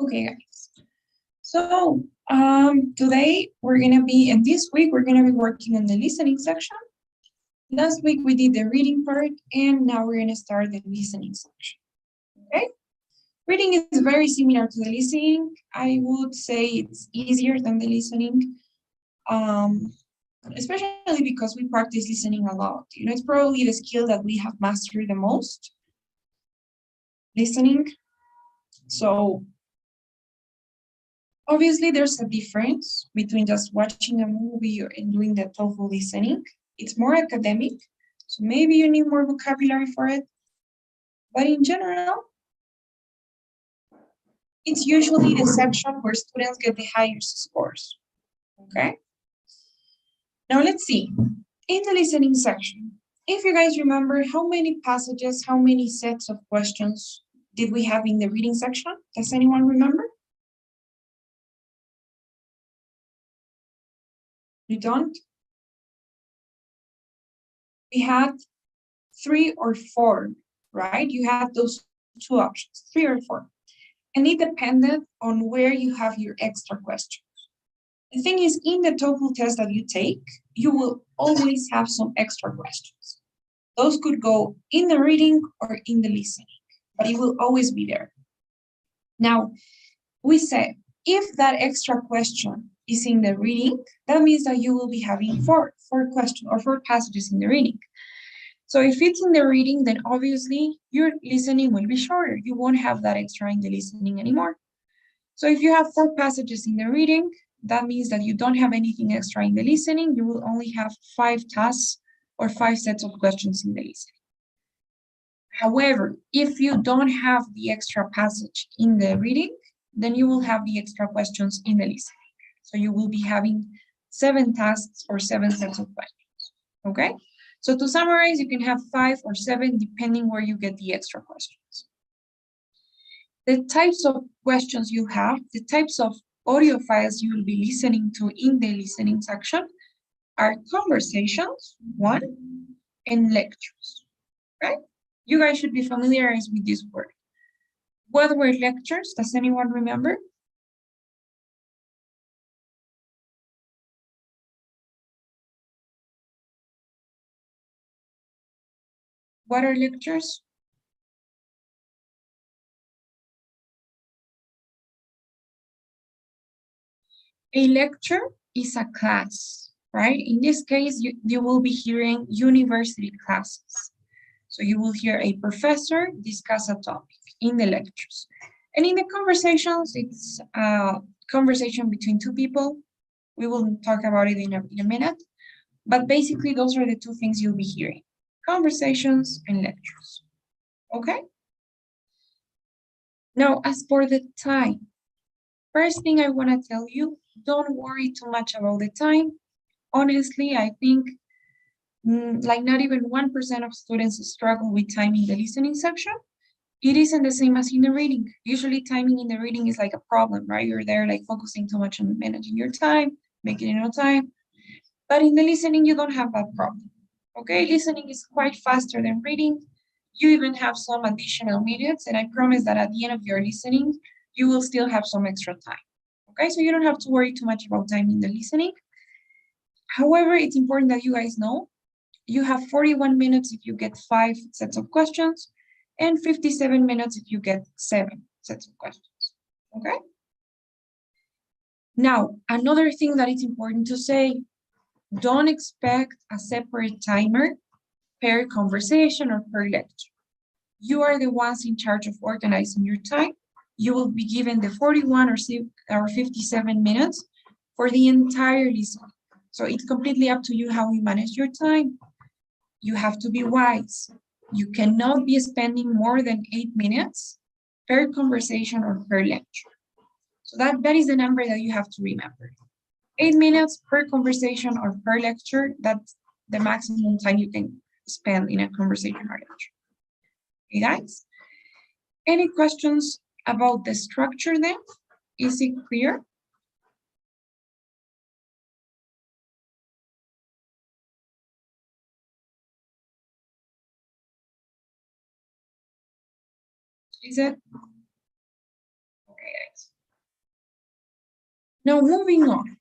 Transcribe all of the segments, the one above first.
Okay, guys. So today we're gonna be, and this week we're gonna be working on the listening section. Last week we did the reading part, and now we're gonna start the listening section. Okay. Reading is very similar to the listening. I would say it's easier than the listening, especially because we practice listening a lot. You know, it's probably the skill that we have mastered the most, listening. So obviously, there's a difference between just watching a movie and doing the TOEFL listening. It's more academic, so maybe you need more vocabulary for it. But in general, it's usually the section where students get the highest scores. Okay? Now let's see. In the listening section, if you guys remember, how many passages, how many sets of questions did we have in the reading section? Does anyone remember? You don't? We had 3 or 4, right? You have those 2 options, 3 or 4. And it depended on where you have your extra questions. The thing is, in the TOEFL test that you take, you will always have some extra questions. Those could go in the reading or in the listening, but it will always be there. Now, we said, if that extra question is in the reading, that means that you will be having 4 questions or 4 passages in the reading. So if it's in the reading, then obviously your listening will be shorter. You won't have that extra in the listening anymore. So if you have 4 passages in the reading, that means that you don't have anything extra in the listening. You will only have 5 tasks or 5 sets of questions in the listening. However, if you don't have the extra passage in the reading, then you will have the extra questions in the listening. So you will be having 7 tasks or 7 sets of questions, okay? So to summarize, you can have 5 or 7, depending where you get the extra questions. The types of questions you have, the types of audio files you will be listening to in the listening section are conversations, 1, and lectures, right? You guys should be familiarized with this word. What were lectures? Does anyone remember? What are lectures? A lecture is a class, right? In this case, you will be hearing university classes. So you will hear a professor discuss a topic in the lectures. And in the conversations, it's a conversation between 2 people. We will talk about it in a minute. But basically, those are the 2 things you'll be hearing: conversations and lectures. Okay? Now, as for the time, first thing I want to tell you, don't worry too much about the time. Honestly, I think like not even 1% of students struggle with time in the listening section. It isn't the same as in the reading. Usually timing in the reading is like a problem, right? You're there like focusing too much on managing your time, making enough time. But in the listening, you don't have that problem. Okay, listening is quite faster than reading. You even have some additional minutes, and I promise that at the end of your listening, you will still have some extra time. Okay, so you don't have to worry too much about time in the listening. However, it's important that you guys know you have 41 minutes if you get 5 sets of questions, and 57 minutes if you get 7 sets of questions, okay? Now, another thing that is important to say, don't expect a separate timer per conversation or per lecture. You are the ones in charge of organizing your time. You will be given the 41 or 57 minutes for the entire lesson. So it's completely up to you how you manage your time. You have to be wise. You cannot be spending more than 8 minutes per conversation or per lecture. So that is the number that you have to remember. 8 minutes per conversation or per lecture, that's the maximum time you can spend in a conversation or lecture. Okay, guys? Any questions about the structure then? Is it clear? Is it? Okay, guys. Now moving on,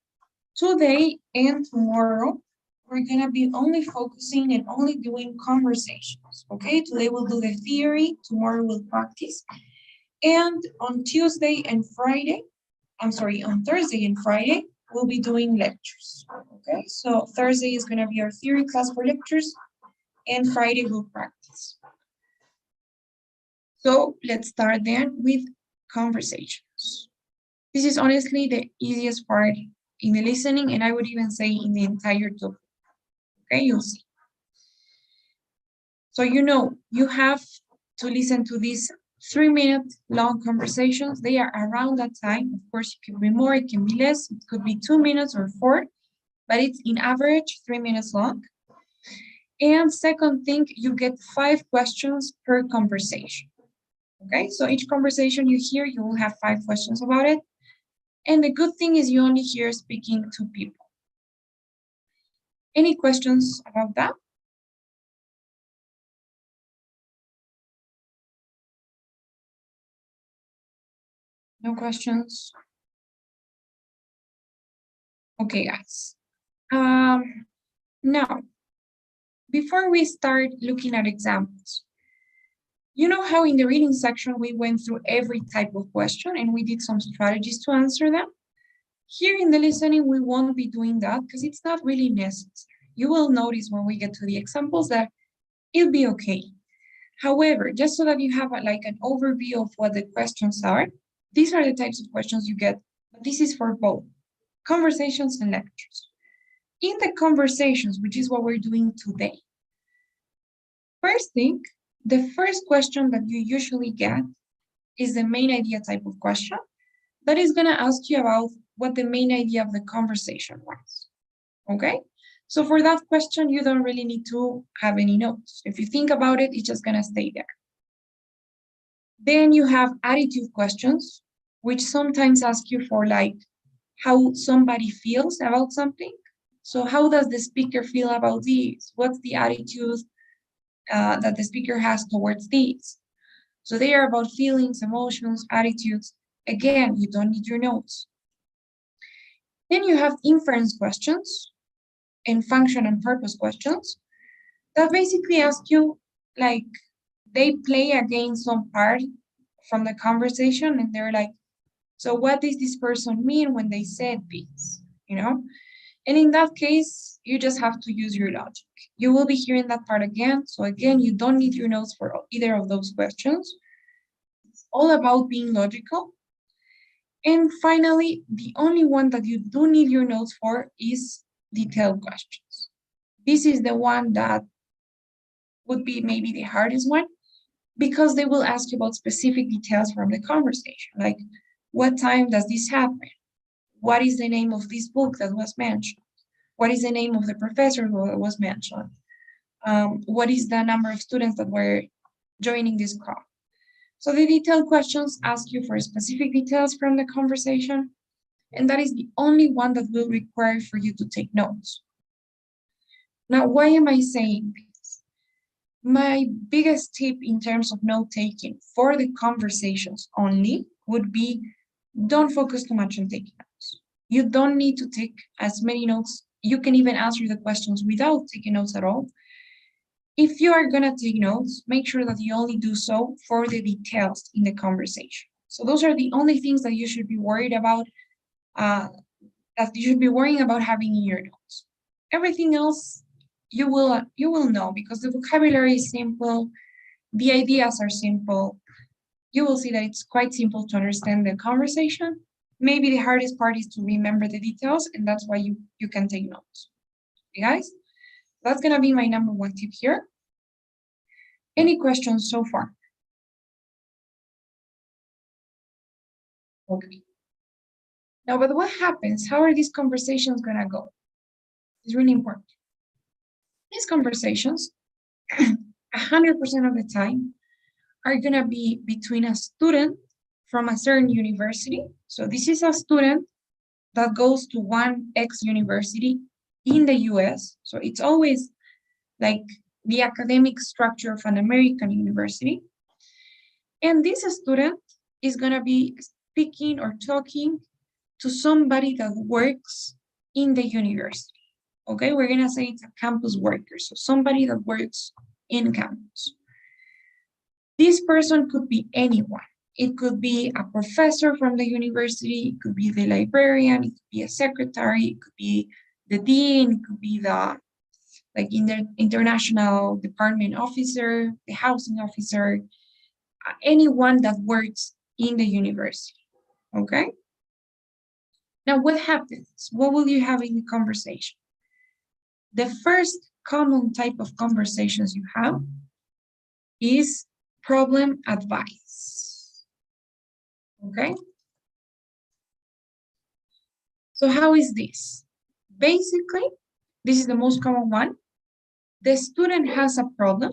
today and tomorrow, we're gonna be only focusing and only doing conversations, okay? Today we'll do the theory, tomorrow we'll practice. And on Tuesday and Friday, on Thursday and Friday, we'll be doing lectures, okay? So Thursday is gonna be our theory class for lectures, and Friday we'll practice. So let's start then with conversations. This is honestly the easiest part in the listening, and I would even say in the entire topic. Okay, you'll see. So you have to listen to these 3-minute long conversations. They are around that time. Of course, it could be more, it can be less, it could be 2 minutes or 4, but it's in average 3 minutes long. And second thing, you get 5 questions per conversation. Okay, so each conversation you hear, you will have 5 questions about it. And the good thing is you only hear speaking to people. Any questions about that? No questions? Okay, guys. Now, before we start looking at examples, you know how in the reading section we went through every type of question and we did some strategies to answer them? Here in the listening, we won't be doing that because it's not really necessary. You will notice when we get to the examples that it'll be okay. However, just so that you have like an overview of what the questions are, these are the types of questions you get, but this is for both conversations and lectures. In the conversations, which is what we're doing today, first thing, the first question that you usually get is the main idea type of question that is going to ask you about what the main idea of the conversation was. Okay? So for that question, you don't really need to have any notes. If you think about it, it's just going to stay there. Then you have attitude questions, which sometimes ask you for like how somebody feels about something. So how does the speaker feel about this? What's the attitude that the speaker has towards this? So they are about feelings, emotions, attitudes. Again, you don't need your notes. Then you have inference questions and function and purpose questions that basically ask you, like, they play against some part from the conversation and they're like, so what does this person mean when they said this, And in that case, you just have to use your logic. You will be hearing that part again. So again, you don't need your notes for either of those questions. It's all about being logical. And finally, the only one that you do need your notes for is detailed questions. This is the one that would be maybe the hardest one because they will ask you about specific details from the conversation, like what time does this happen? What is the name of this book that was mentioned? What is the name of the professor who was mentioned? What is the number of students that were joining this call? So the detailed questions ask you for specific details from the conversation, and that is the only one that will require for you to take notes. Now, why am I saying this? My biggest tip in terms of note-taking for the conversations only would be don't focus too much on taking notes. You don't need to take as many notes. You can even answer the questions without taking notes at all. If you are going to take notes, make sure that you only do so for the details in the conversation. So those are the only things that you should be worried about, that you should be worrying about having in your notes. Everything else, you will know because the vocabulary is simple, the ideas are simple. You will see that it's quite simple to understand the conversation. Maybe the hardest part is to remember the details, and that's why you can take notes. Okay, guys? That's going to be my number one tip here. Any questions so far? Okay. Now, but what happens? How are these conversations going to go? It's really important. These conversations, 100% of the time, are going to be between a student from a certain university. So this is a student that goes to one X university in the US. So it's always like the academic structure of an American university. And this student is going to be speaking or talking to somebody that works in the university. Okay, we're gonna say it's a campus worker, so somebody that works in campus. This person could be anyone. It could be a professor from the university, it could be the librarian, it could be a secretary, it could be the dean, it could be the international department officer, the housing officer, anyone that works in the university, okay? Now, what happens? What will you have in the conversation? The first common type of conversations you have is problem advice, okay? So how is this? Basically, this is the most common one. The student has a problem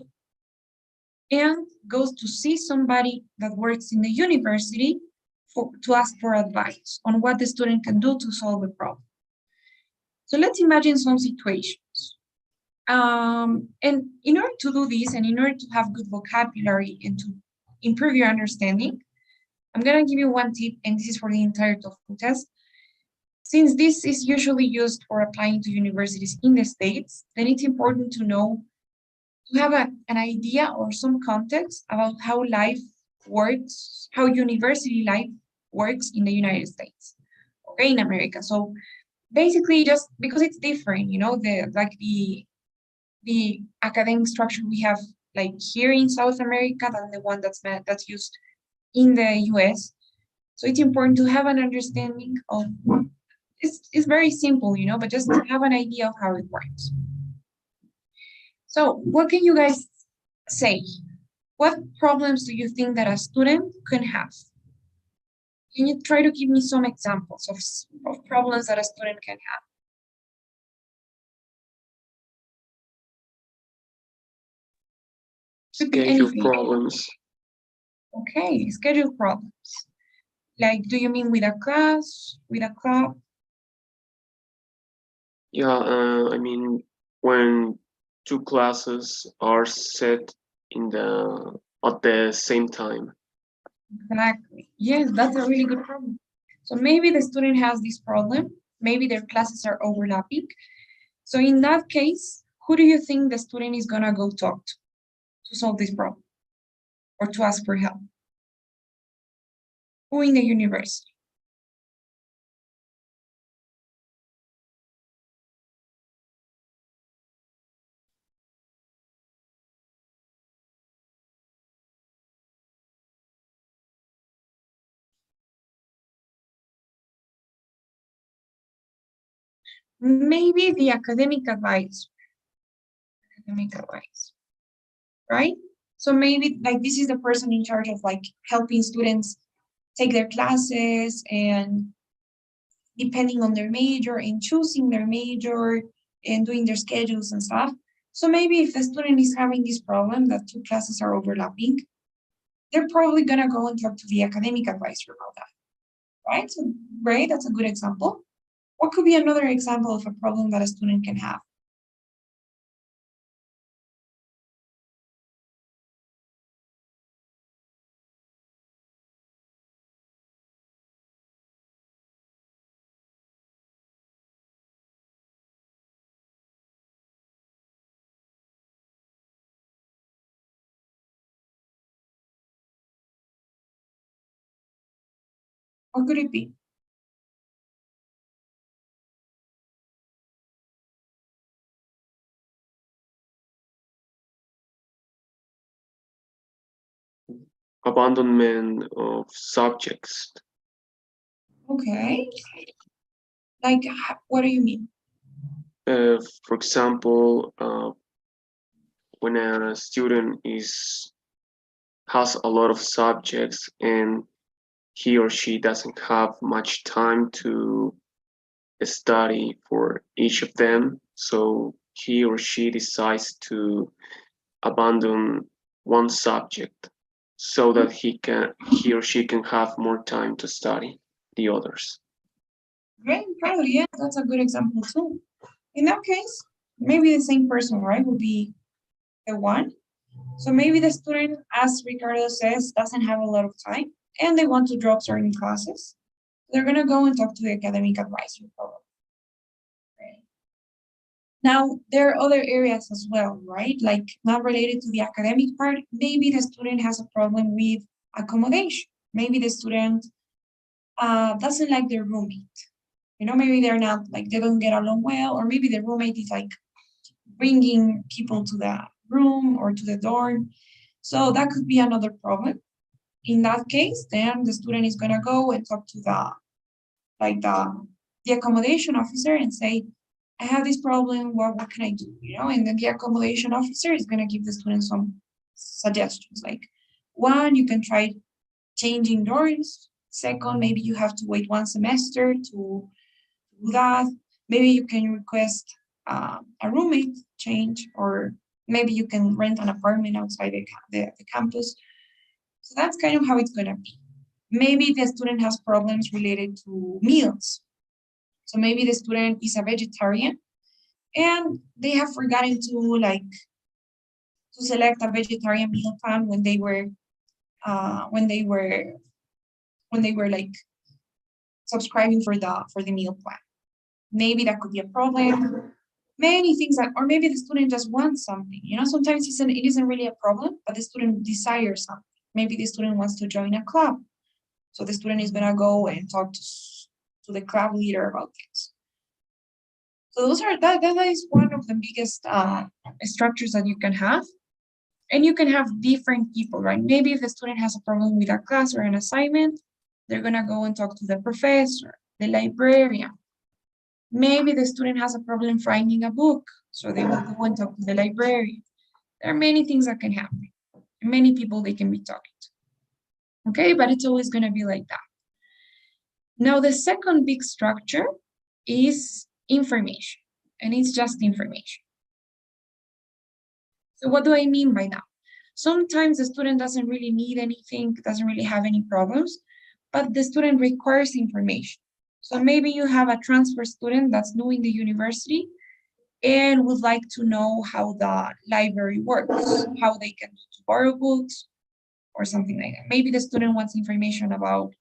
and goes to see somebody that works in the university to ask for advice on what the student can do to solve the problem. So let's imagine some situations. And in order to do this, and in order to have good vocabulary and to improve your understanding, I'm gonna give you one tip, and this is for the entire TOEFL test. Since this is usually used for applying to universities in the States, then it's important to know, to have an idea or some context about how life works, how university life works in the United States, okay, in America. So basically, just because it's different, you know, the academic structure we have like here in South America than the one that's used in the US. So it's important to have an understanding of, it's very simple, you know, but just to have an idea of how it works. So what can you guys say? What problems do you think that a student can have? Can you try to give me some examples of problems that a student can have? Schedule problems. Okay, schedule problems. Like, do you mean with a class, with a club? Yeah, I mean, when two classes are set at the same time. Exactly. Yes, that's a really good problem. So maybe the student has this problem. Maybe their classes are overlapping. So in that case, who do you think the student is gonna go talk to solve this problem or to ask for help? Who in the university? Maybe the academic advice, right? So maybe like this is the person in charge of like helping students take their classes and depending on their major and choosing their major and doing their schedules and stuff. So maybe if the student is having this problem that two classes are overlapping, they're probably gonna go and talk to the academic advisor about that, right? So great, that's a good example. What could be another example of a problem that a student can have? What could it be? Abandonment of subjects. Okay. Like, what do you mean? For example, when a student has a lot of subjects and he or she doesn't have much time to study for each of them, so he or she decides to abandon one subject so that he or she can have more time to study the others. Great, probably, yeah, that's a good example too. In that case, maybe the same person, right, would be the one. So maybe the student, as Ricardo says, doesn't have a lot of time and they want to drop certain classes. They're gonna go and talk to the academic advisor probably. Right? Now, there are other areas as well, right? Like not related to the academic part. Maybe the student has a problem with accommodation. Maybe the student doesn't like their roommate. You know, maybe they're not like, they don't get along well, or maybe the roommate is like bringing people to the room or to the dorm. So that could be another problem. In that case, then the student is gonna go and talk to the accommodation officer and say, I have this problem, what can I do? You know, and then the accommodation officer is gonna give the student some suggestions. Like, one, you can try changing dorms. Second, maybe you have to wait 1 semester to do that. Maybe you can request a roommate change, or maybe you can rent an apartment outside the campus. So that's kind of how it's gonna be. Maybe the student has problems related to meals. So maybe the student is a vegetarian and they have forgotten to select a vegetarian meal plan when they were like subscribing for the meal plan. Maybe that could be a problem. Many things that, or maybe the student just wants something. You know, sometimes it isn't really a problem, but the student desires something. Maybe the student wants to join a club. So the student is gonna go and talk to the club leader about this. So that is one of the biggest structures that you can have. And you can have different people, right? Maybe if the student has a problem with a class or an assignment, they're gonna go and talk to the professor, the librarian. Maybe the student has a problem finding a book, so they will go and talk to the librarian. There are many things that can happen. Many people they can be talking to. Okay, but it's always gonna be like that. Now, the second big structure is information, and it's just information. So what do I mean by that? Sometimes the student doesn't really need anything, doesn't really have any problems, but the student requires information. So maybe you have a transfer student that's new in the university and would like to know how the library works, how they can borrow books or something like that. Maybe the student wants information about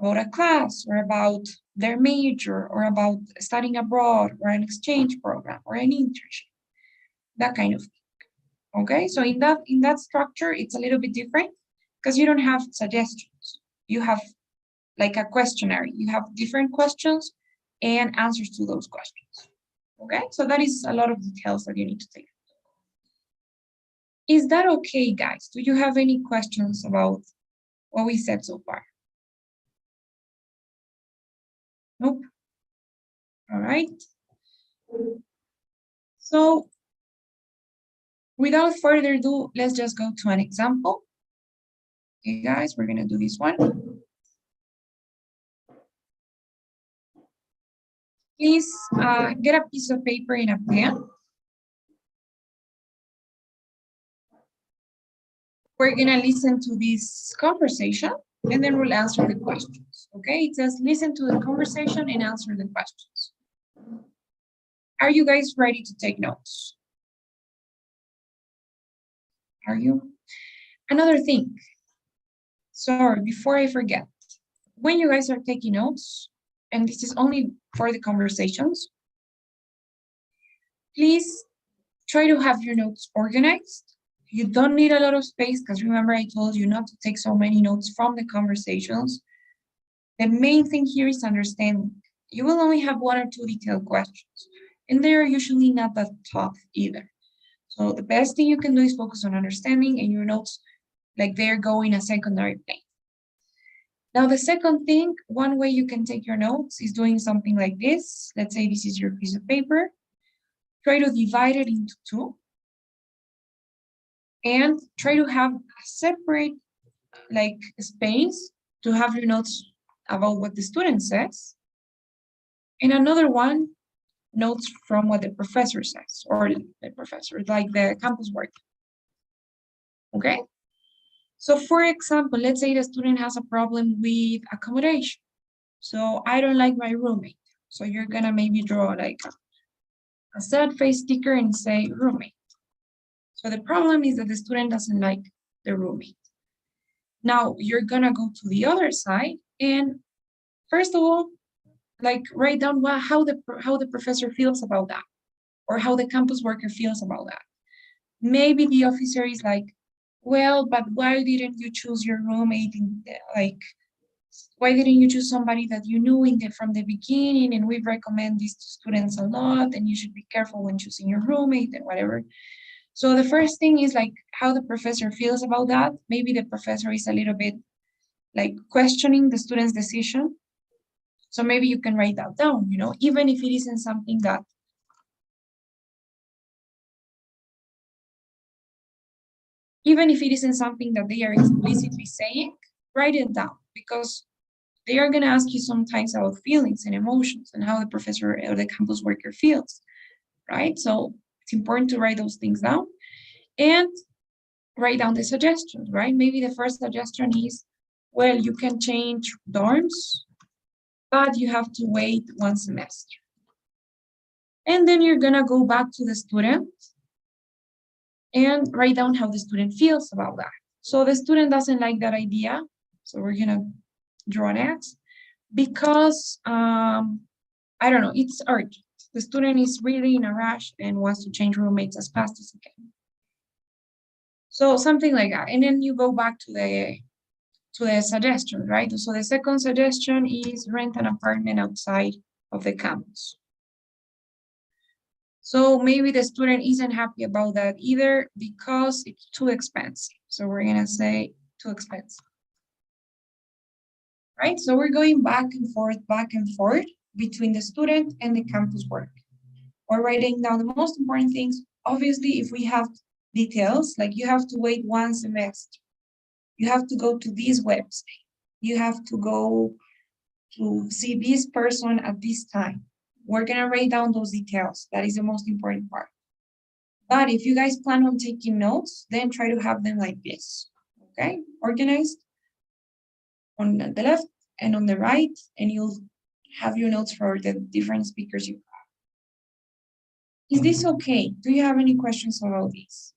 a class or about their major or about studying abroad or an exchange program or an internship, that kind of thing. Okay, so in that structure, it's a little bit different because you don't have suggestions. You have like a questionnaire. You have different questions and answers to those questions. Okay, so that is a lot of details that you need to take. Is that okay, guys? Do you have any questions about what we said so far? Nope. All right. So without further ado, let's just go to an example. Okay, guys, we're gonna do this one. Please get a piece of paper and a pen. We're gonna listen to this conversation and then we'll answer the questions. Okay, it says listen to the conversation and answer the questions. Are you guys ready to take notes? Are you? Another thing. Sorry, before I forget, when you guys are taking notes, and this is only for the conversations, please try to have your notes organized. You don't need a lot of space because remember I told you not to take so many notes from the conversations. The main thing here is understanding. You will only have 1 or 2 detailed questions, and they're usually not that tough either. So the best thing you can do is focus on understanding and your notes, like they're going a secondary plane. Now, the second thing, one way you can take your notes is doing something like this. Let's say this is your piece of paper. Try to divide it into 2. And try to have a separate like space to have your notes about what the student says. And another one, notes from what the professor says, or the professor, like the campus work. Okay? So for example, let's say the student has a problem with accommodation. So I don't like my roommate. So you're gonna maybe draw like a sad face sticker and say roommate. So the problem is that the student doesn't like the roommate. Now you're gonna go to the other side and First of all, like write down how the professor feels about that, or how the campus worker feels about that. Maybe the officer is like, well, but why didn't you choose your roommate like, why didn't you choose somebody that you knew from the beginning, and we recommend this to students a lot, and you should be careful when choosing your roommate and whatever. So the first thing is like how the professor feels about that. Maybe the professor is a little bit like questioning the student's decision. So maybe you can write that down, even if it isn't something that they are explicitly saying, write it down, because they are going to ask you sometimes about feelings and emotions and how the professor or the campus worker feels, right? So it's important to write those things down and write down the suggestions, right? Maybe the first suggestion is, well, you can change dorms, but you have to wait 1 semester. And then you're going to go back to the student and write down how the student feels about that. So the student doesn't like that idea. So we're going to draw an X because, I don't know, it's urgent. The student is really in a rush and wants to change roommates as fast as he can. So something like that. And then you go back to the suggestion, right? So the second suggestion is rent an apartment outside of the campus. So maybe the student isn't happy about that either because it's too expensive. So we're going to say too expensive. Right? So we're going back and forth between the student and the campus work. We're writing down the most important things. Obviously, if we have details, like you have to wait 1 semester, you have to go to this website, you have to go to see this person at this time. We're going to write down those details. That is the most important part. But if you guys plan on taking notes, then try to have them like this, okay? Organized on the left and on the right, and you'll have your notes for the different speakers you have. Is this okay? Do you have any questions about this?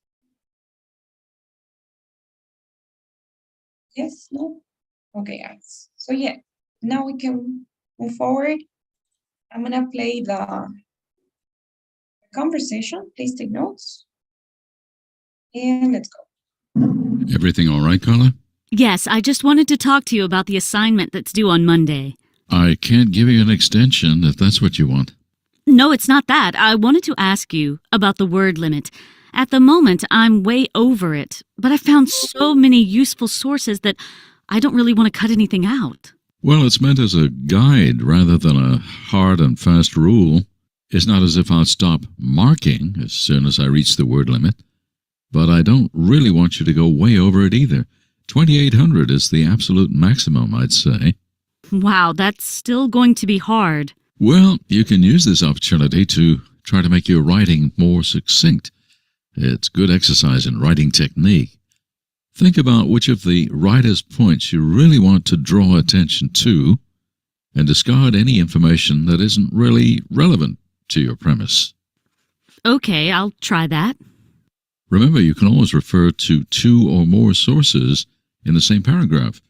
Yes, no? Okay, guys. So yeah, now we can move forward. I'm gonna play the conversation. Please take notes. And let's go. Everything all right, Carla? Yes, I just wanted to talk to you about the assignment that's due on Monday. I can't give you an extension if that's what you want. No, it's not that. I wanted to ask you about the word limit. At the moment, I'm way over it, but I found so many useful sources that I don't really want to cut anything out. Well, it's meant as a guide rather than a hard and fast rule. It's not as if I'll stop marking as soon as I reach the word limit. But I don't really want you to go way over it either. 2,800 is the absolute maximum, I'd say. Wow, that's still going to be hard. Well, you can use this opportunity to try to make your writing more succinct. It's good exercise in writing technique. Think about which of the writer's points you really want to draw attention to and discard any information that isn't really relevant to your premise. Okay, I'll try that. Remember, you can always refer to 2 or more sources in the same paragraph,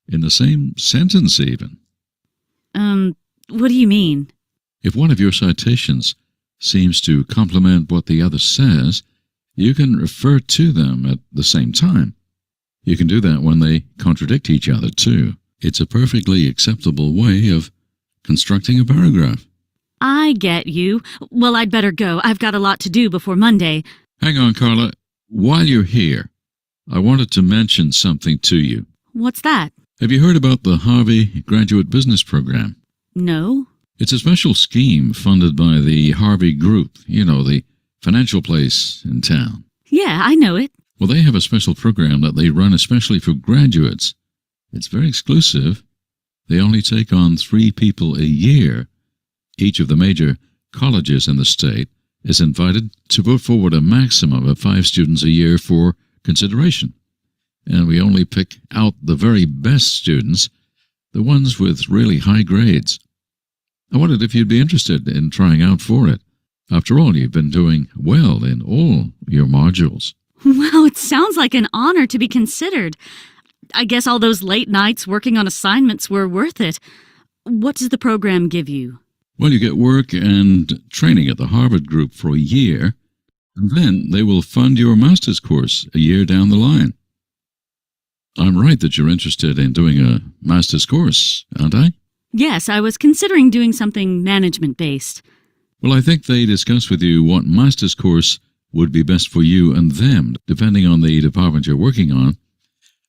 in the same sentence even. What do you mean? If one of your citations seems to complement what the other says, you can refer to them at the same time. You can do that when they contradict each other, too. It's a perfectly acceptable way of constructing a paragraph. I get you. Well, I'd better go. I've got a lot to do before Monday. Hang on, Carla. While you're here, I wanted to mention something to you. What's that? Have you heard about the Harvey Graduate Business Program? No. It's a special scheme funded by the Harvey Group, the financial place in town. Yeah, I know it. Well, they have a special program that they run especially for graduates. It's very exclusive. They only take on 3 people a year. Each of the major colleges in the state is invited to put forward a maximum of 5 students a year for consideration. And we only pick out the very best students, the ones with really high grades. I wondered if you'd be interested in trying out for it. After all, you've been doing well in all your modules. Wow, it sounds like an honor to be considered. I guess all those late nights working on assignments were worth it. What does the program give you? Well, you get work and training at the Harvard Group for a year, and then they will fund your master's course a year down the line. I'm right that you're interested in doing a master's course, aren't I? Yes, I was considering doing something management-based. Well, I think they discussed with you what master's course would be best for you and them, depending on the department you're working on.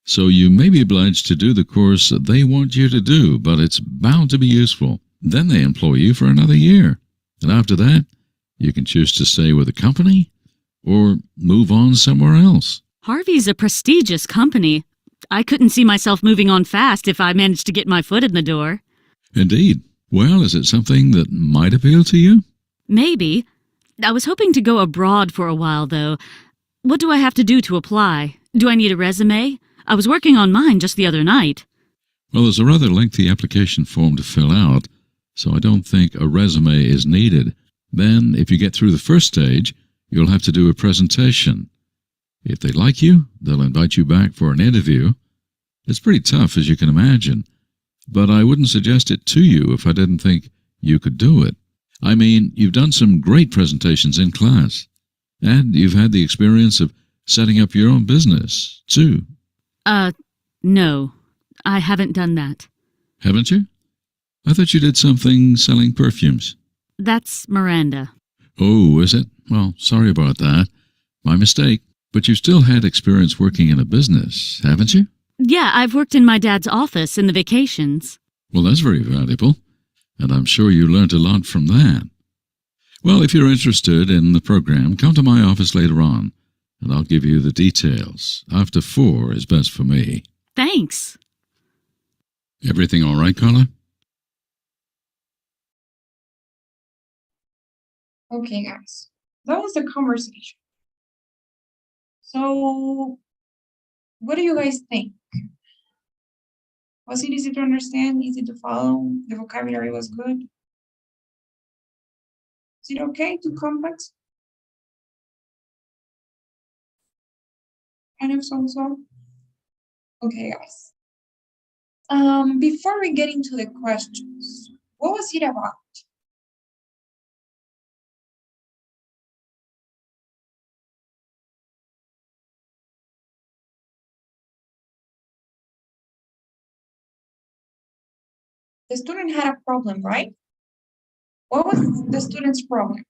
So you may be obliged to do the course that they want you to do, but it's bound to be useful. Then they employ you for another year. And after that, you can choose to stay with the company or move on somewhere else. Harvey's a prestigious company. I couldn't see myself moving on fast if I managed to get my foot in the door. Indeed. Well, is it something that might appeal to you? Maybe. I was hoping to go abroad for a while, though. What do I have to do to apply? Do I need a resume? I was working on mine just the other night. Well, there's a rather lengthy application form to fill out, so I don't think a resume is needed. Then, if you get through the first stage, you'll have to do a presentation. If they like you, they'll invite you back for an interview. It's pretty tough, as you can imagine, but I wouldn't suggest it to you if I didn't think you could do it. I mean, you've done some great presentations in class, and you've had the experience of setting up your own business, too. No. I haven't done that. Haven't you? I thought you did something selling perfumes. That's Miranda. Oh, is it? Well, sorry about that. My mistake. But you've still had experience working in a business, haven't you? Yeah, I've worked in my dad's office in the vacations. Well, that's very valuable, and I'm sure you learned a lot from that. Well, if you're interested in the program, come to my office later on, and I'll give you the details. After 4 is best for me. Thanks. Everything all right, Carla? Okay, guys. That was the conversation. So, what do you guys think? Was it easy to understand, easy to follow? The vocabulary was good? Is it okay, too complex? Kind of so. Okay, guys. Before we get into the questions, what was it about? The student had a problem, right? What was the student's problem?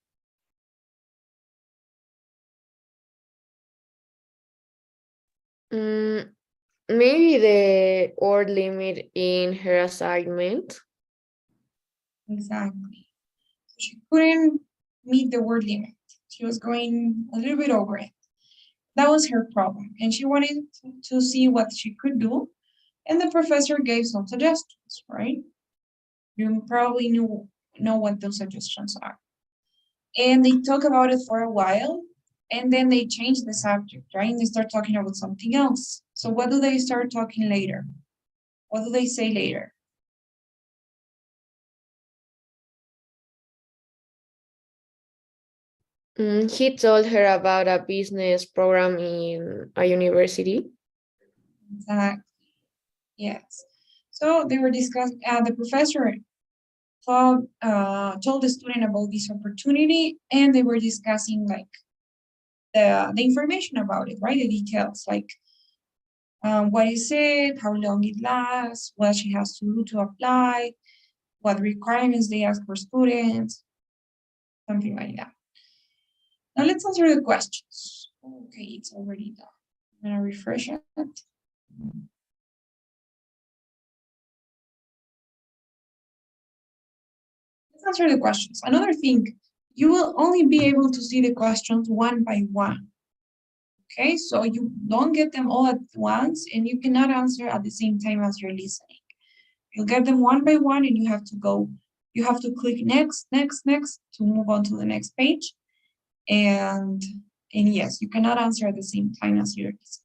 Maybe the word limit in her assignment. Exactly. She couldn't meet the word limit. She was going a little bit over it. That was her problem, and she wanted to see what she could do, and the professor gave some suggestions, right? You probably know what those suggestions are. And they talk about it for a while, and then they change the subject, right? And they start talking about something else. So what do they start talking later? What do they say later? He told her about a business program in a university. Exactly. Yes. So they were discussing, the professor told the student about this opportunity, and they were discussing like the information about it, right? The details, like what is it, how long it lasts, what she has to do to apply, what requirements they ask for students, something like that. Now let's answer the questions. Okay, it's already done. I'm gonna refresh it. Let's answer the questions. Another thing, you will only be able to see the questions one by one. Okay, so you don't get them all at once, and you cannot answer at the same time as you're listening. You'll get them one by one, and you have to click next to move on to the next page. And yes, you cannot answer at the same time as you're listening.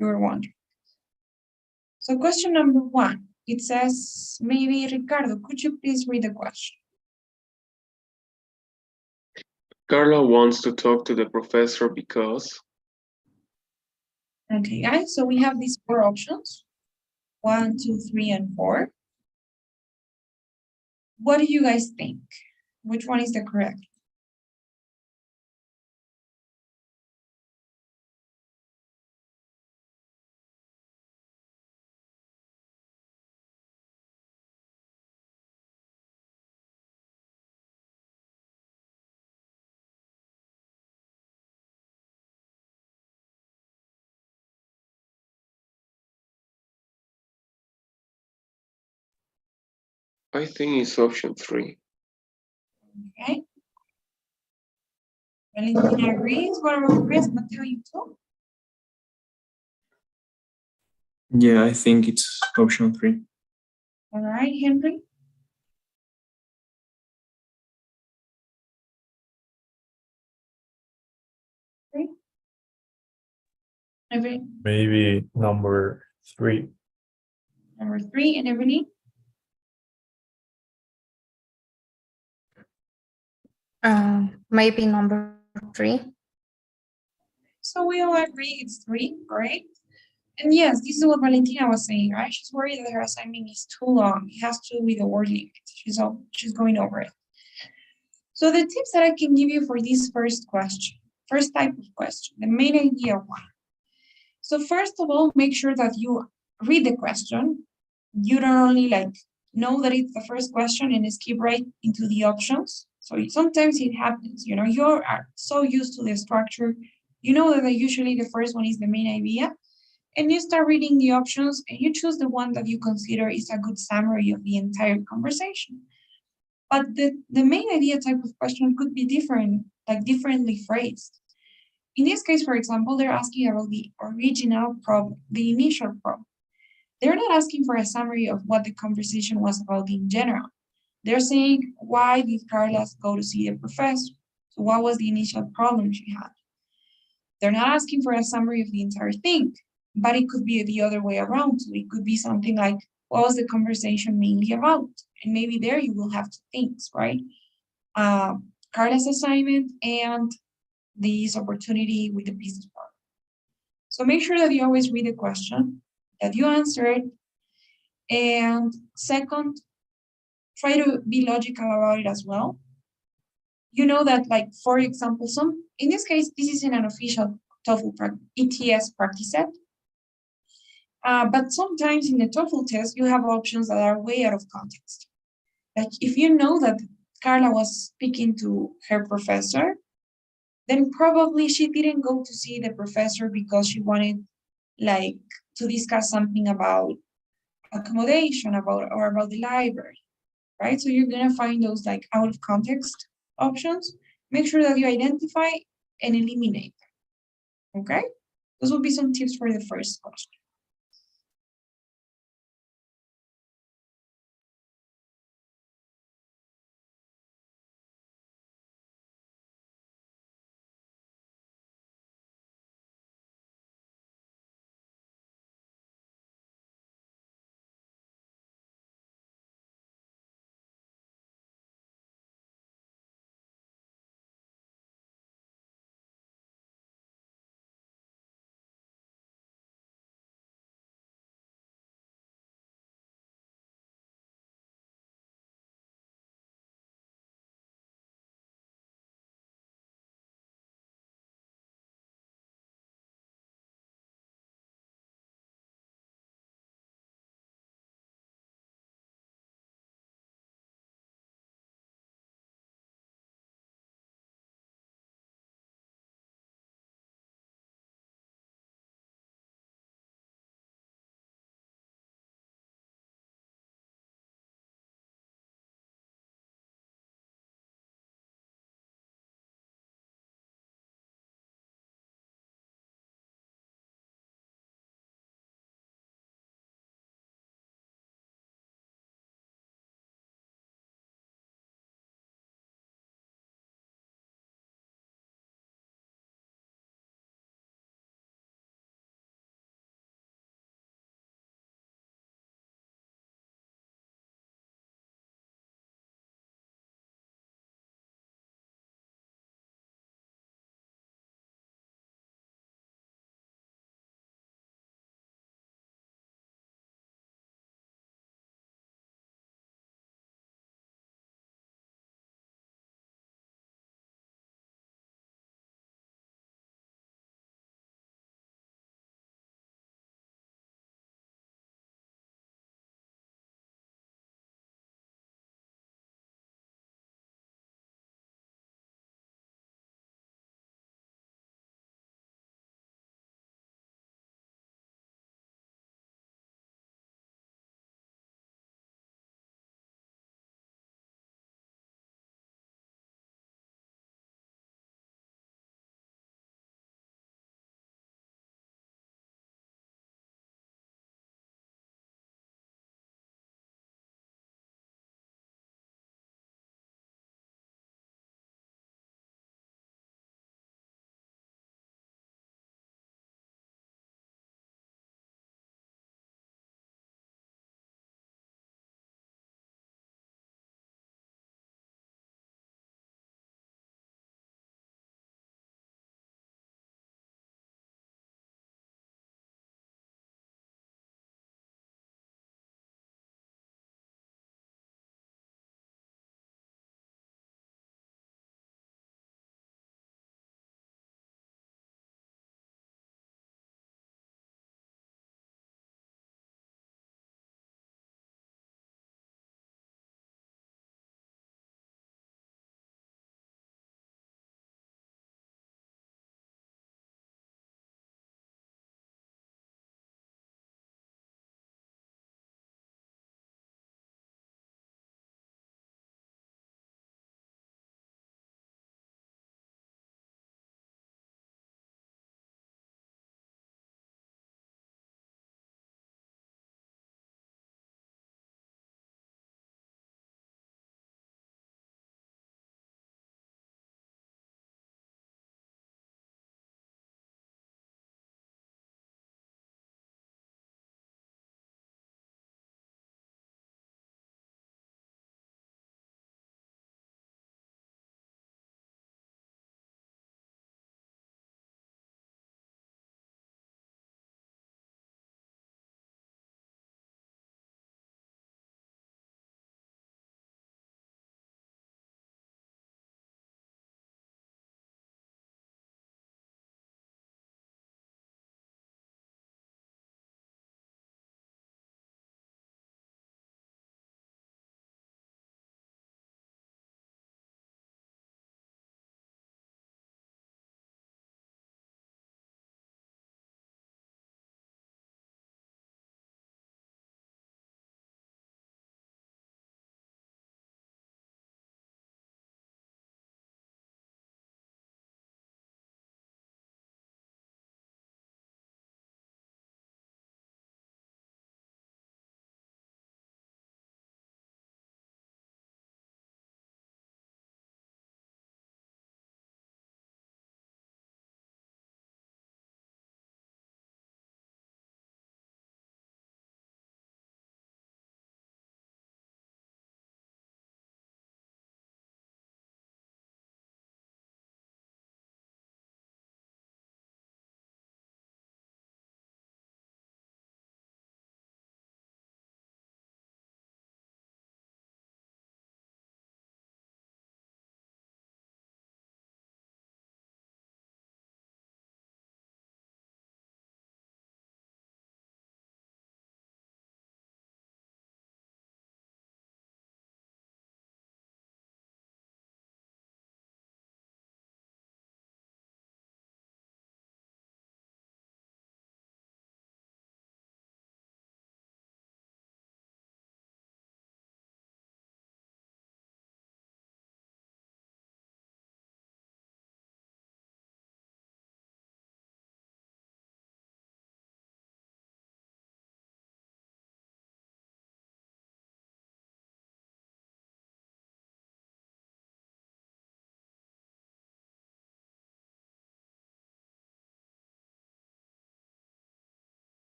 You were wondering. So question number 1, it says, maybe Ricardo, could you please read the question? Carla wants to talk to the professor because. Okay, guys, so we have these 4 options, 1, 2, 3, and 4. What do you guys think? Which one is the correct? I think it's option 3. Okay. Valentina agrees. What about Chris? Mateo, you too? Yeah, I think it's option 3. All right, Henry? Okay. Maybe number 3. Number 3, and Evelyn? Maybe number 3. So we all agree it's 3, right? And yes, this is what Valentina was saying, right? She's worried that her assignment is too long. It has to do with the word limit. She's going over it. So the tips that I can give you for this first type of question, the main idea one. So first of all, make sure that you read the question. You don't only know that it's the first question and skip right into the options. So sometimes it happens, you are so used to the structure, that usually the first one is the main idea, and you start reading the options and you choose the one that you consider is a good summary of the entire conversation. But the main idea type of question could be different, differently phrased. In this case, for example, they're asking about the original problem, the initial problem. They're not asking for a summary of what the conversation was about in general. They're saying, why did Carla go to see the professor? So what was the initial problem she had? They're not asking for a summary of the entire thing, but it could be the other way around. So it could be something like, what was the conversation mainly about? And maybe there you will have two things, right? Carla's assignment and this opportunity with the business partner. So make sure that you always read the question, that you answer it. And second, try to be logical about it as well. You know that, for example, in this case, this isn't an official TOEFL ETS practice set. But sometimes in the TOEFL test, you have options that are way out of context. Like if you know that Carla was speaking to her professor, then probably she didn't go to see the professor because she wanted to discuss something about accommodation or about the library, right? So you're gonna find those out of context options. Make sure that you identify and eliminate them, okay? Those will be some tips for the first question.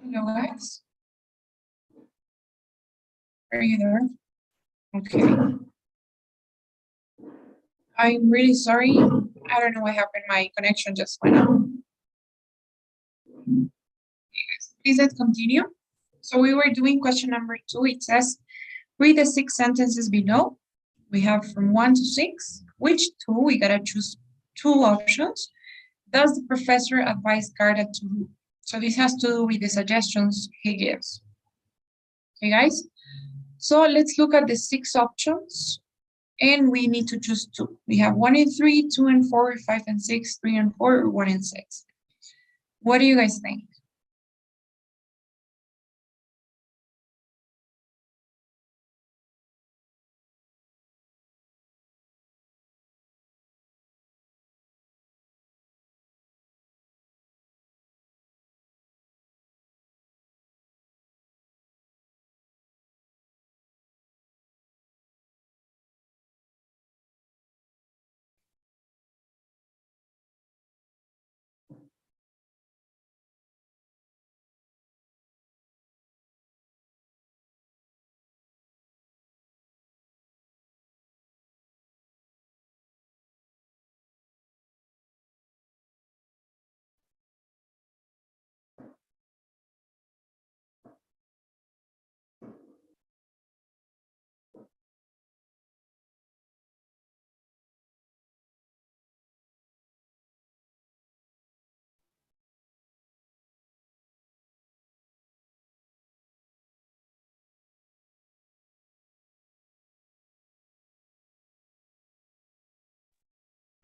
Hello, guys. Are you there? Okay. I'm really sorry. I don't know what happened. My connection just went out. Please let's continue. So we were doing question number 2. It says, read the 6 sentences below. We have from 1 to 6. Which 2? We gotta choose 2 options. Does the professor advise Carla to do? So this has to do with the suggestions he gives. Okay, guys? So let's look at the 6 options. And we need to choose 2. We have 1 and 3, 2 and 4, 5 and 6, 3 and 4, or 1 and 6. What do you guys think?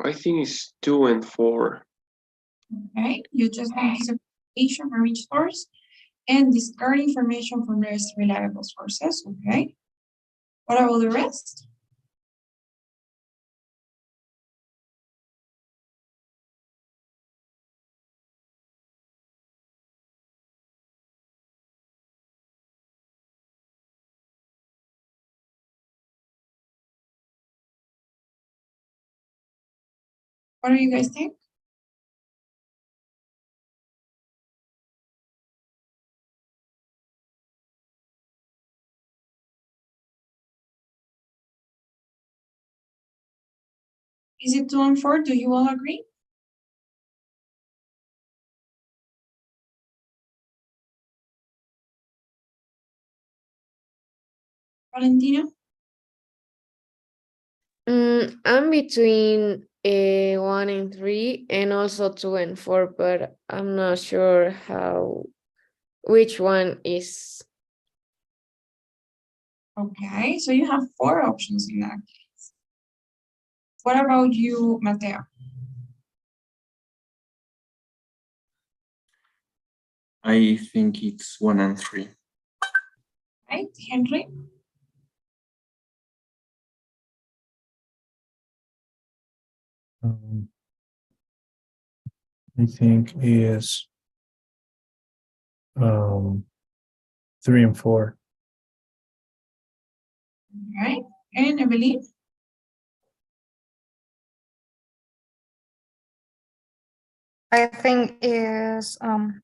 I think it's 2 and 4. Okay, you just need piece of information from each source and discard information from less reliable sources. Okay. What about the rest? What do you guys think? Is it 2 and 4? Do you all agree? Valentina? I'm between 1 and 3 and also 2 and 4, but I'm not sure which one is. Okay, so you have 4 options in that case. What about you, Mateo? I think it's 1 and 3. Right, Henry? I think is 3 and 4. Right, and Evelyn? I think is 4,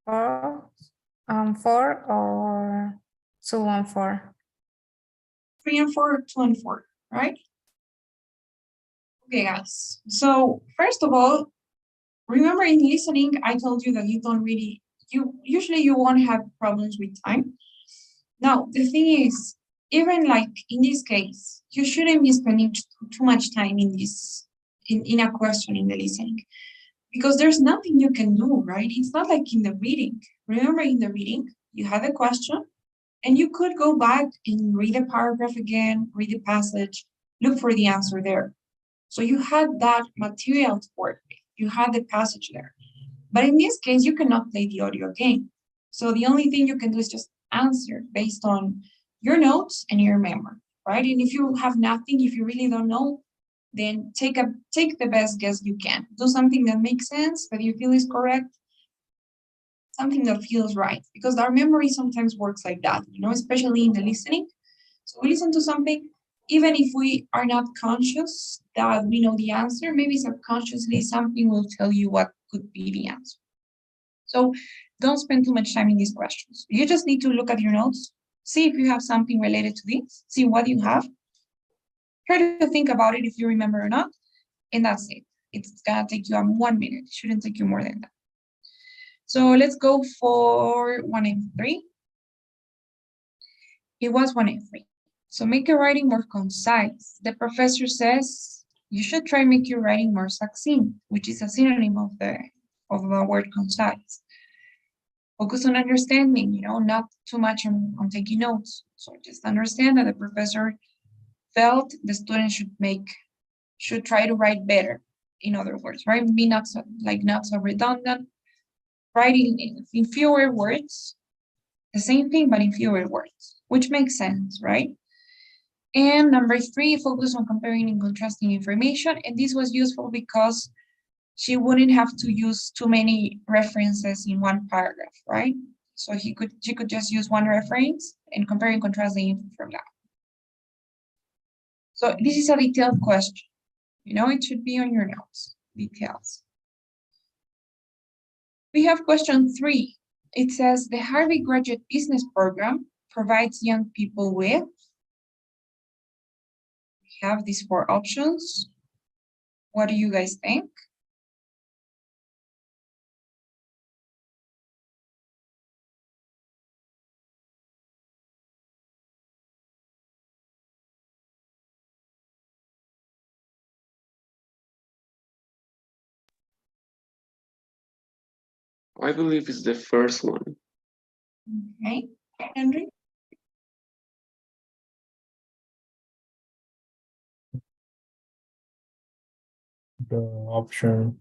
4 or 2 and 4. 3 and 4 or 2 and 4, right? Okay, guys. So first of all, remember in listening, I told you that you usually you won't have problems with time. Now, the thing is, even like in this case, you shouldn't be spending too much time in a question in the listening, because there's nothing you can do, right? It's not like in the reading. Remember in the reading, you have a question and you could go back and read the paragraph again, read the passage, look for the answer there. So you had that material to work with. You had the passage there. But in this case, you cannot play the audio game. So the only thing you can do is just answer based on your notes and your memory, right? And if you have nothing, if you really don't know, then take the best guess you can. Do something that makes sense, that you feel is correct, something that feels right. Because our memory sometimes works like that, especially in the listening. So we listen to something, even if we are not conscious that we know the answer, maybe subconsciously something will tell you what could be the answer. So don't spend too much time in these questions. You just need to look at your notes, see if you have something related to this, see what you have. Try to think about it if you remember or not, and that's it. It's gonna take you 1 minute. It shouldn't take you more than that. So let's go for 1 and 3. It was 1 and 3. So make your writing more concise. The professor says you should try make your writing more succinct, which is a synonym of the word concise. Focus on understanding, not too much on taking notes. So just understand that the professor felt the student should try to write better. In other words, right? Be not so redundant. Writing in fewer words, the same thing, but in fewer words, which makes sense, right? And number 3, focus on comparing and contrasting information. And this was useful because she wouldn't have to use too many references in one paragraph, right? So she could just use one reference and compare and contrast the info from that. So this is a detailed question. It should be on your notes, details. We have question 3. It says the Harvard Graduate Business Program provides young people with. We have these 4 options. What do you guys think? I believe it's the first one. Okay, Henry? The option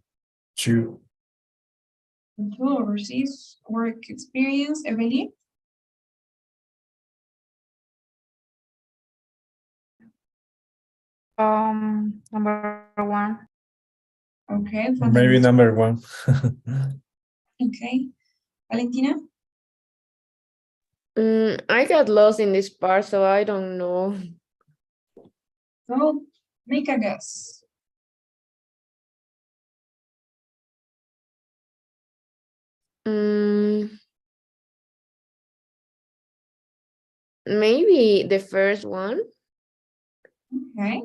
2. Overseas work experience, Evelyn? Number 1. Okay. Maybe number 1. Okay. Valentina? I got lost in this part, so I don't know. So make a guess. Maybe the first one. Okay.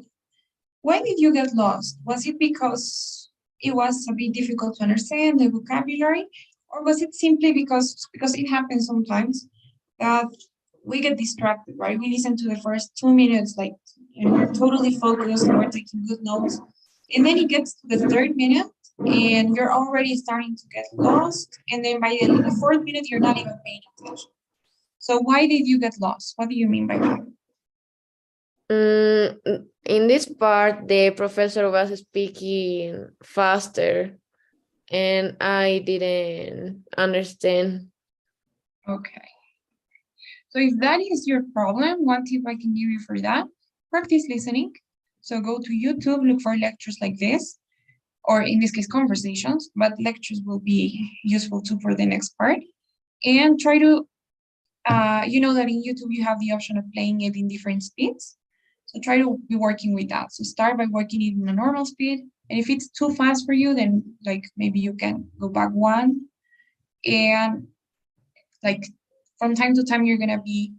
Why did you get lost? Was it because it was a bit difficult to understand the vocabulary, or was it simply because it happens sometimes that we get distracted, right? We listen to the first 2 minutes, and we're totally focused and we're taking good notes. And then it gets to the 3rd minute and you're already starting to get lost. And then by the 4th minute, you're not even paying attention. So why did you get lost? What do you mean by that? In this part, the professor was speaking faster and I didn't understand. Okay. So if that is your problem, one tip I can give you for that, practice listening. So go to YouTube, look for lectures like this, or in this case, conversations, but lectures will be useful too for the next part. And try to, you know that in YouTube, you have the option of playing it in different speeds. So try to be working with that. So start by working it in a normal speed. And if it's too fast for you, then maybe you can go back 1. And from time to time, you're gonna be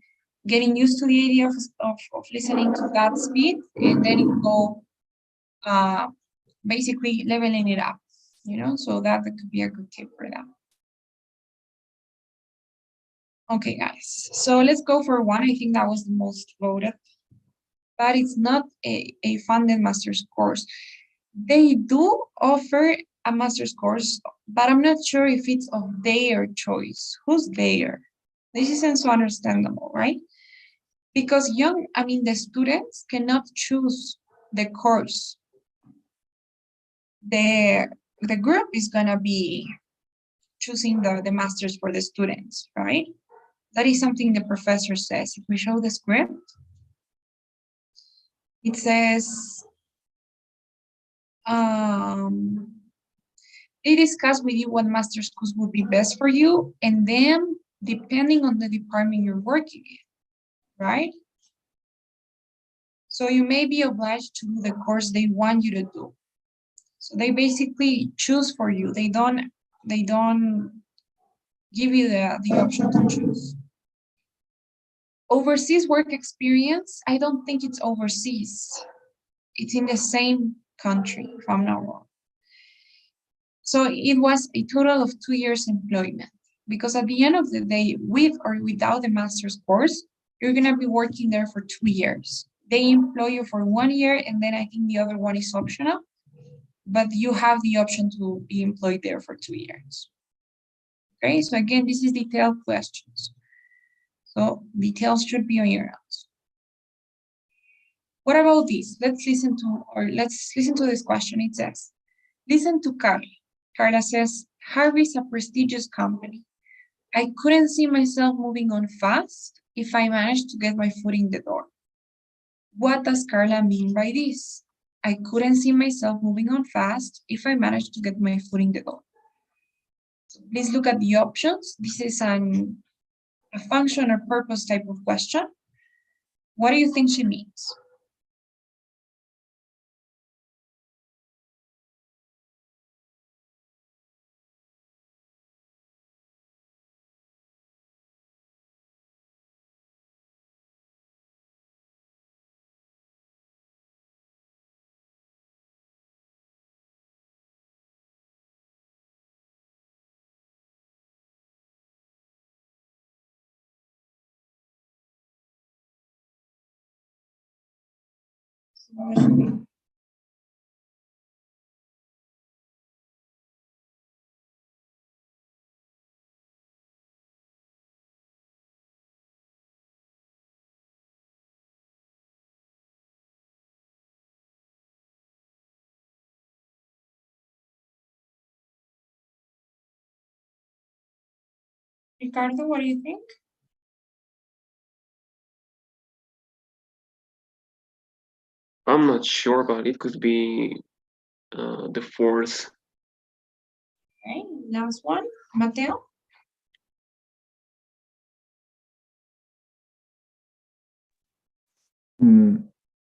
getting used to the idea of listening to that speed, and then you go basically leveling it up, so that could be a good tip for that. Okay, guys, so let's go for 1. I think that was the most voted, but it's not a funded master's course. They do offer a master's course, but I'm not sure if it's of their choice. Who's there? This isn't so understandable, right? Because the students cannot choose the course. The group is gonna be choosing the masters for the students, right? That is something the professor says. If we show the script, it says, they discuss with you what master's course would be best for you, and then depending on the department you're working in, right? So you may be obliged to do the course they want you to do. So they basically choose for you. They don't give you the option to choose. Overseas work experience, I don't think it's overseas. It's in the same country, if I'm not wrong. So it was a total of 2 years employment, because at the end of the day, with or without the master's course, you're gonna be working there for 2 years. They employ you for 1 year, and then I think the other one is optional, but you have the option to be employed there for 2 years. Okay, so again, this is detailed questions. So details should be on your notes. What about this? Let's listen to this question. It says, listen to Carla. Carla says, Harvey is a prestigious company. I couldn't see myself moving on fast if I managed to get my foot in the door. What does Carla mean by this? I couldn't see myself moving on fast if I managed to get my foot in the door. So please look at the options. This is a function or purpose type of question. What do you think she means? Ricardo, what do you think? I'm not sure, but it could be the fourth. Okay, last one, Mateo.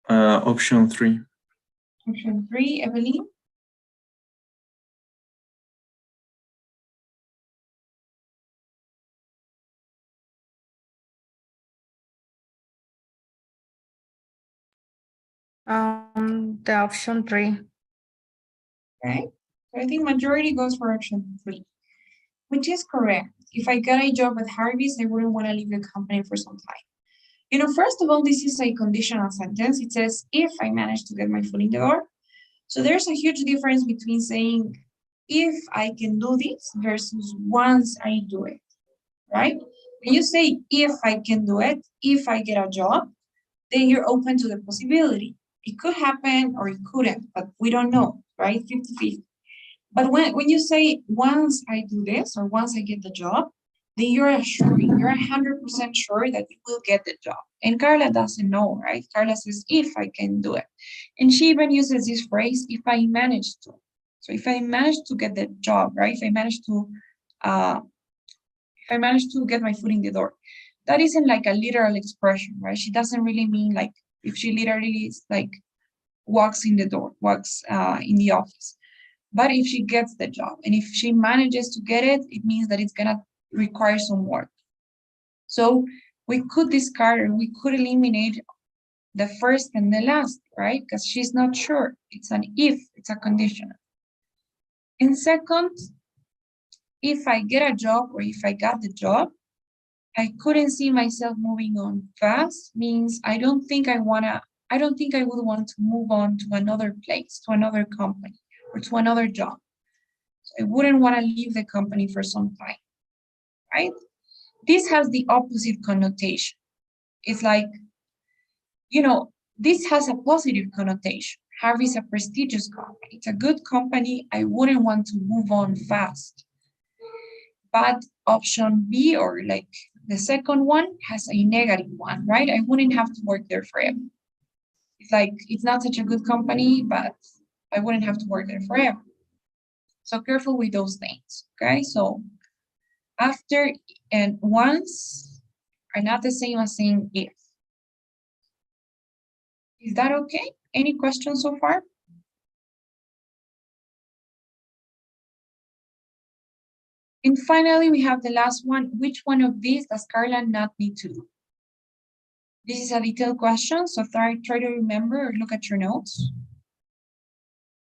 Option 3. Option 3, Evelyn. The option 3. Okay, so I think majority goes for option 3, which is correct. If I got a job at Harvey's, I wouldn't want to leave the company for some time. You know, first of all, this is a conditional sentence. It says, if I manage to get my foot in the door. So there's a huge difference between saying, if I can do this versus once I do it, right? When you say, if I can do it, if I get a job, then you're open to the possibility. It could happen or it couldn't, but we don't know, right? 50-50. But when you say, once I do this or once I get the job, then you're assuring, you're 100% sure that you will get the job. And Carla doesn't know, right? Carla says, if I can do it. And she even uses this phrase, if I manage to. So if I manage to get the job, right? If I manage to get my foot in the door, that isn't like a literal expression, right? She doesn't really mean like if she literally like walks in the door, walks in the office. But if she gets the job and if she manages to get it, it means that it's gonna require some work. So we could discard or we could eliminate the first and the last, right? Because she's not sure. It's an if, it's a conditional. And second, if I get a job or if I got the job, I couldn't see myself moving on fast means I don't think I would want to move on to another place, to another company, or to another job. So I wouldn't want to leave the company for some time, right? This has the opposite connotation. It's like, you know, this has a positive connotation. Harvey's a prestigious company. It's a good company. I wouldn't want to move on fast. But option B, or like the second one, has a negative one, right? I wouldn't have to work there forever. It's like, it's not such a good company, but I wouldn't have to work there forever. So careful with those things, okay? So after and once are not the same as saying if. Is that okay? Any questions so far? And finally, we have the last one. Which one of these does Carla not need to do? This is a detailed question, so try to remember or look at your notes.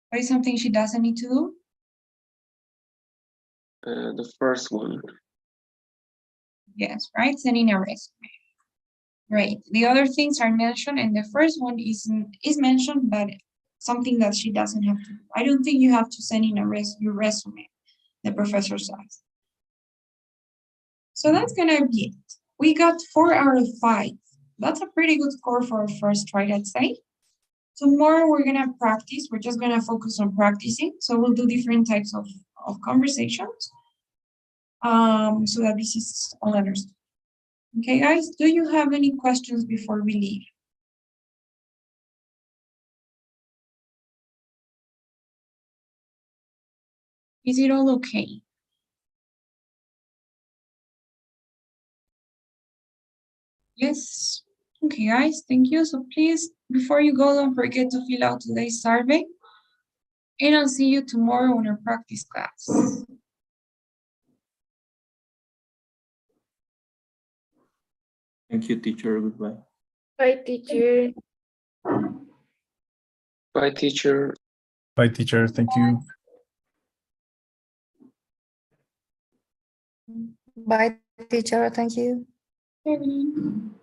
What is something she doesn't need to do? The first one. Yes, right? Sending a resume. Great. The other things are mentioned, and the first one is mentioned, but something that she doesn't have to do. I don't think you have to send in your resume, the professor says. So that's gonna be it. We got 4 out of 5. That's a pretty good score for our first try, I'd say. Tomorrow we're gonna practice. We're just gonna focus on practicing. So we'll do different types of conversations. So that this is all understood. Okay, guys, do you have any questions before we leave? Is it all okay? Yes. Okay, guys, thank you. So please, before you go, don't forget to fill out today's survey. And I'll see you tomorrow in our practice class. Thank you, teacher. Goodbye. Bye, teacher. Bye, teacher. Bye, teacher. Thank you. Bye, teacher. Thank you. Evelyn.